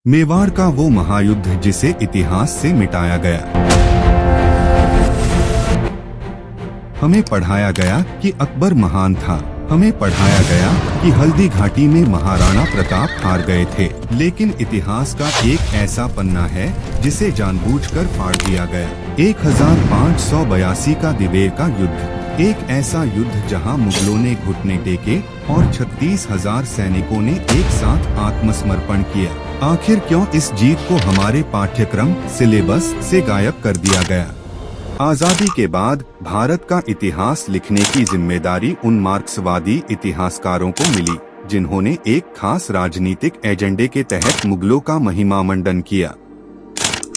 मेवाड़ का वो महायुद्ध जिसे इतिहास से मिटाया गया। हमें पढ़ाया गया कि अकबर महान था। हमें पढ़ाया गया कि हल्दी घाटी में महाराणा प्रताप हार गए थे। लेकिन इतिहास का एक ऐसा पन्ना है जिसे जानबूझकर फाड़ दिया गया। 1582 का दिवेर का युद्ध, एक ऐसा युद्ध जहां मुगलों ने घुटने टेके और 36,000 सैनिकों ने एक साथ आत्मसमर्पण किया। आखिर क्यों इस जीत को हमारे पाठ्यक्रम सिलेबस से गायब कर दिया गया? आजादी के बाद भारत का इतिहास लिखने की जिम्मेदारी उन मार्क्सवादी इतिहासकारों को मिली जिन्होंने एक खास राजनीतिक एजेंडे के तहत मुगलों का महिमामंडन किया।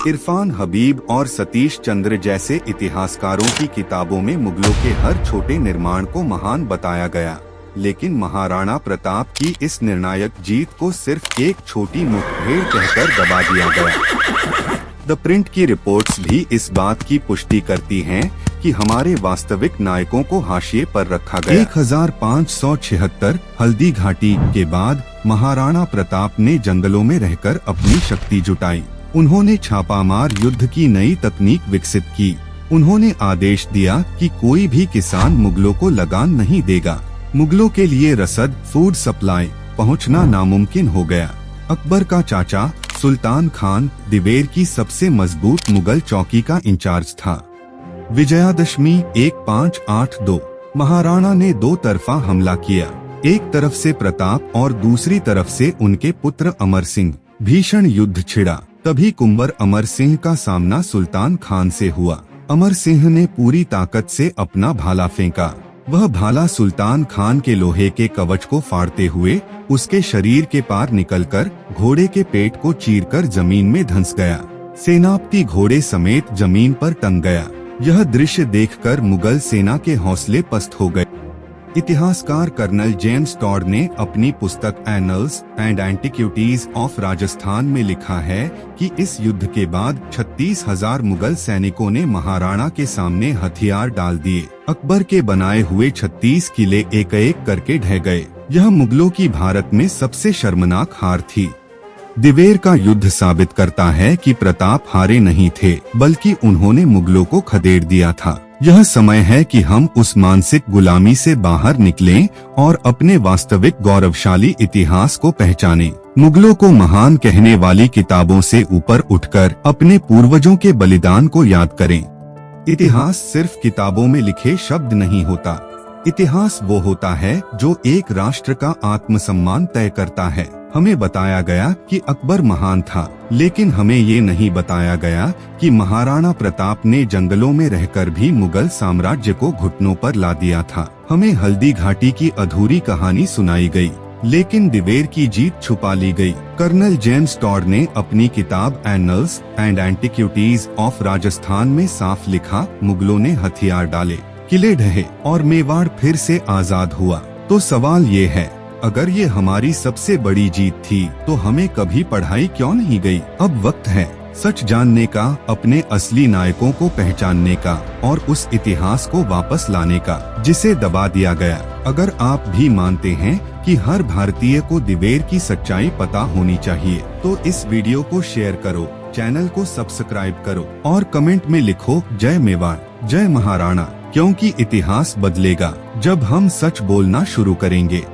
इरफान हबीब और सतीश चंद्र जैसे इतिहासकारों की किताबों में मुगलों के हर छोटे निर्माण को महान बताया गया, लेकिन महाराणा प्रताप की इस निर्णायक जीत को सिर्फ एक छोटी मुठभेड़ कहकर दबा दिया गया। द प्रिंट की रिपोर्ट्स भी इस बात की पुष्टि करती हैं कि हमारे वास्तविक नायकों को हाशिए पर रखा गया। 1576 हल्दी घाटी के बाद महाराणा प्रताप ने जंगलों में रहकर अपनी शक्ति जुटाई। उन्होंने छापामार युद्ध की नई तकनीक विकसित की। उन्होंने आदेश दिया कि कोई भी किसान मुगलों को लगान नहीं देगा। मुगलों के लिए रसद फूड सप्लाई पहुंचना नामुमकिन हो गया। अकबर का चाचा सुल्तान खान दिवेर की सबसे मजबूत मुगल चौकी का इंचार्ज था। विजयादशमी 1582 महाराणा ने दो तरफा हमला किया। एक तरफ से प्रताप और दूसरी तरफ से उनके पुत्र अमर सिंह। भीषण युद्ध छिड़ा। तभी कुंवर अमर सिंह का सामना सुल्तान खान से हुआ। अमर सिंह ने पूरी ताकत से अपना भाला फेंका। वह भाला सुल्तान खान के लोहे के कवच को फाड़ते हुए उसके शरीर के पार निकलकर घोड़े के पेट को चीरकर जमीन में धंस गया। सेनापति घोड़े समेत जमीन पर टंग गया। यह दृश्य देखकर मुगल सेना के हौसले पस्त हो गए। इतिहासकार कर्नल जेम्स टॉड ने अपनी पुस्तक annuls and antiquities of Rajasthan में लिखा है कि इस युद्ध के बाद 36,000 मुगल सैनिकों ने महाराणा के सामने हथियार डाल दिए। अकबर के बनाए हुए 36 किले एक एक करके ढह गए। यह मुगलों की भारत में सबसे शर्मनाक हार थी। दिवेर का युद्ध साबित करता है कि प्रताप हारे नहीं थे, बल्कि उन्होंने मुगलों को खदेड़ दिया था। यह समय है कि हम उस मानसिक गुलामी से बाहर निकलें और अपने वास्तविक गौरवशाली इतिहास को पहचानें। मुगलों को महान कहने वाली किताबों से ऊपर उठकर अपने पूर्वजों के बलिदान को याद करें। इतिहास सिर्फ किताबों में लिखे शब्द नहीं होता। इतिहास वो होता है जो एक राष्ट्र का आत्मसम्मान तय करता है। हमें बताया गया कि अकबर महान था, लेकिन हमें ये नहीं बताया गया कि महाराणा प्रताप ने जंगलों में रहकर भी मुगल साम्राज्य को घुटनों पर ला दिया था। हमें हल्दी घाटी की अधूरी कहानी सुनाई गई, लेकिन दिवेर की जीत छुपा ली गई। कर्नल जेम्स टॉड ने अपनी किताब annuls and antiquities of Rajasthan में साफ लिखा, मुगलों ने हथियार डाले, किले ढहे और मेवाड़ फिर से आजाद हुआ। तो सवाल ये है, अगर ये हमारी सबसे बड़ी जीत थी तो हमें कभी पढ़ाई क्यों नहीं गई? अब वक्त है सच जानने का, अपने असली नायकों को पहचानने का और उस इतिहास को वापस लाने का जिसे दबा दिया गया। अगर आप भी मानते हैं कि हर भारतीय को दिवेर की सच्चाई पता होनी चाहिए, तो इस वीडियो को शेयर करो, चैनल को सब्सक्राइब करो और कमेंट में लिखो जय मेवाड़, जय महाराणा, क्योंकि इतिहास बदलेगा जब हम सच बोलना शुरू करेंगे।